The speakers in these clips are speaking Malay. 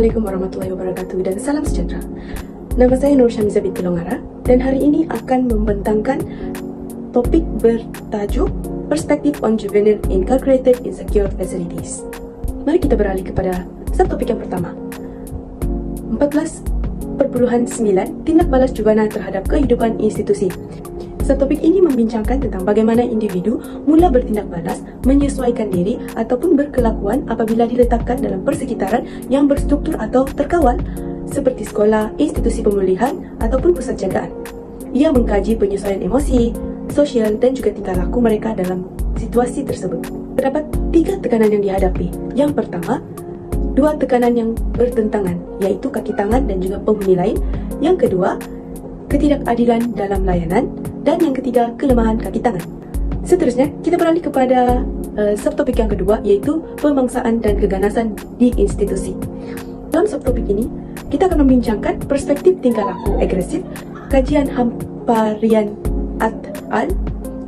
Assalamualaikum warahmatullahi wabarakatuh dan salam sejahtera. Nama saya Nur Syamiza binti Longara dan hari ini akan membentangkan topik bertajuk Perspective on Juvenile Incarcerated Insecure Facilities. Mari kita beralih kepada subtopik yang pertama. 14.9 Tindak balas juvenile terhadap kehidupan institusi. Subtopik ini membincangkan tentang bagaimana individu mula bertindak balas, menyesuaikan diri ataupun berkelakuan apabila diletakkan dalam persekitaran yang berstruktur atau terkawal seperti sekolah, institusi pemulihan ataupun pusat jagaan. Ia mengkaji penyesuaian emosi, sosial dan juga tingkah laku mereka dalam situasi tersebut. Terdapat 3 tekanan yang dihadapi. Yang pertama, 2 tekanan yang bertentangan, yaitu kaki tangan dan juga penghuni lain. Yang kedua, ketidakadilan dalam layanan. Dan yang ketiga, kelemahan kaki tangan. Seterusnya, kita beralih kepada subtopik yang kedua, yaitu pemangsaan dan keganasan di institusi. Dalam subtopik ini, kita akan membincangkan perspektif tingkah laku agresif, kajian Hamparian et al.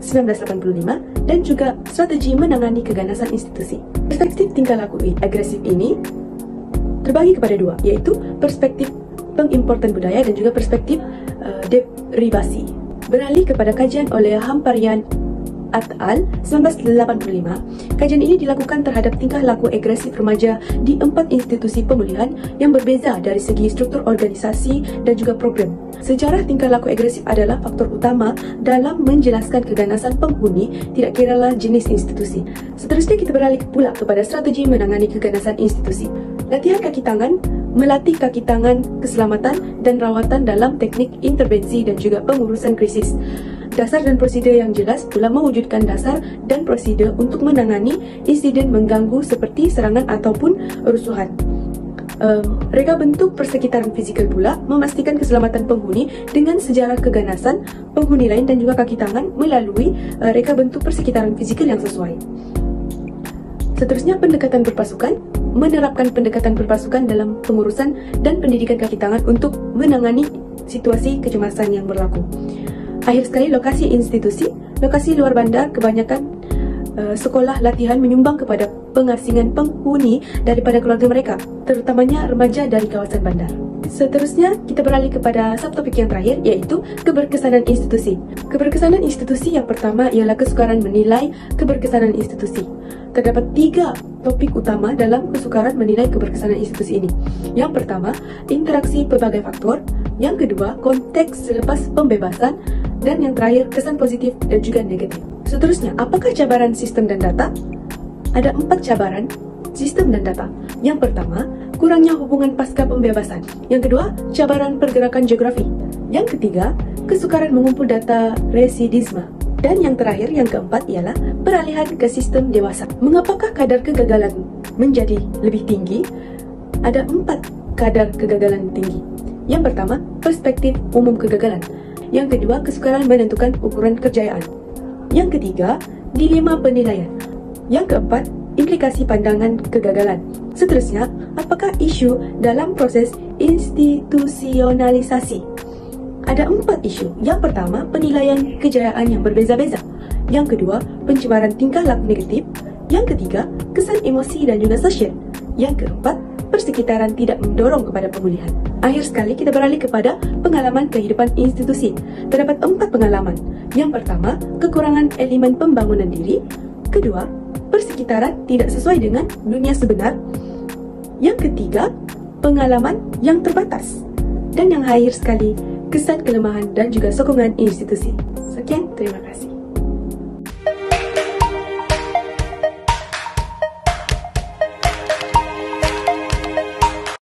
1985, dan juga strategi menangani keganasan institusi. Perspektif tingkah laku agresif ini terbagi kepada 2, yaitu perspektif pengimportan budaya dan juga perspektif derivasi. Beralih kepada kajian oleh Hamparian et al. 1985, kajian ini dilakukan terhadap tingkah laku agresif remaja di 4 institusi pemulihan yang berbeza dari segi struktur organisasi dan juga program. Sejarah tingkah laku agresif adalah faktor utama dalam menjelaskan keganasan penghuni, tidak kiralah jenis institusi. Seterusnya kita beralih pula kepada strategi menangani keganasan institusi. Latihan kaki tangan, melatih kaki tangan keselamatan dan rawatan dalam teknik intervensi dan juga pengurusan krisis. Dasar dan prosedur yang jelas pula mewujudkan dasar dan prosedur untuk menangani insiden mengganggu seperti serangan ataupun rusuhan. Reka bentuk persekitaran fizikal pula memastikan keselamatan penghuni dengan sejarah keganasan penghuni lain dan juga kaki tangan melalui reka bentuk persekitaran fizikal yang sesuai. Seterusnya, pendekatan berpasukan. Menerapkan pendekatan berpasukan dalam pengurusan dan pendidikan kaki tangan untuk menangani situasi kecemasan yang berlaku. Akhir sekali, lokasi institusi. Lokasi luar bandar, kebanyakan sekolah latihan menyumbang kepada pengasingan penghuni daripada keluarga mereka, terutamanya remaja dari kawasan bandar. Seterusnya, kita beralih kepada subtopik yang terakhir, yaitu keberkesanan institusi. Keberkesanan institusi yang pertama ialah kesukaran menilai keberkesanan institusi. Terdapat 3 topik utama dalam kesukaran menilai keberkesanan institusi ini. Yang pertama, interaksi pelbagai faktor. Yang kedua, konteks selepas pembebasan. Dan yang terakhir, kesan positif dan juga negatif. Seterusnya, apakah cabaran sistem dan data? Ada 4 cabaran sistem dan data. Yang pertama, kurangnya hubungan pasca pembebasan. Yang kedua, cabaran pergerakan geografi. Yang ketiga, kesukaran mengumpul data residisme. Dan yang terakhir, yang keempat ialah peralihan ke sistem dewasa. Mengapakah kadar kegagalan menjadi lebih tinggi? Ada 4 kadar kegagalan tinggi. Yang pertama, perspektif umum kegagalan. Yang kedua, kesukaran menentukan ukuran kejayaan. Yang ketiga, dilema penilaian. Yang keempat, implikasi pandangan kegagalan. Seterusnya, apakah isu dalam proses institusionalisasi? Ada 4 isu. Yang pertama, penilaian kejayaan yang berbeza-beza. Yang kedua, pencemaran tingkah laku negatif. Yang ketiga, kesan emosi dan juga sosial. Yang keempat, persekitaran tidak mendorong kepada pemulihan. Akhir sekali, kita beralih kepada pengalaman kehidupan institusi. Terdapat 4 pengalaman. Yang pertama, kekurangan elemen pembangunan diri. Kedua, persekitaran tidak sesuai dengan dunia sebenar. Yang ketiga, pengalaman yang terbatas. Dan yang akhir sekali, kesan kelemahan dan juga sokongan institusi. Sekian, terima kasih.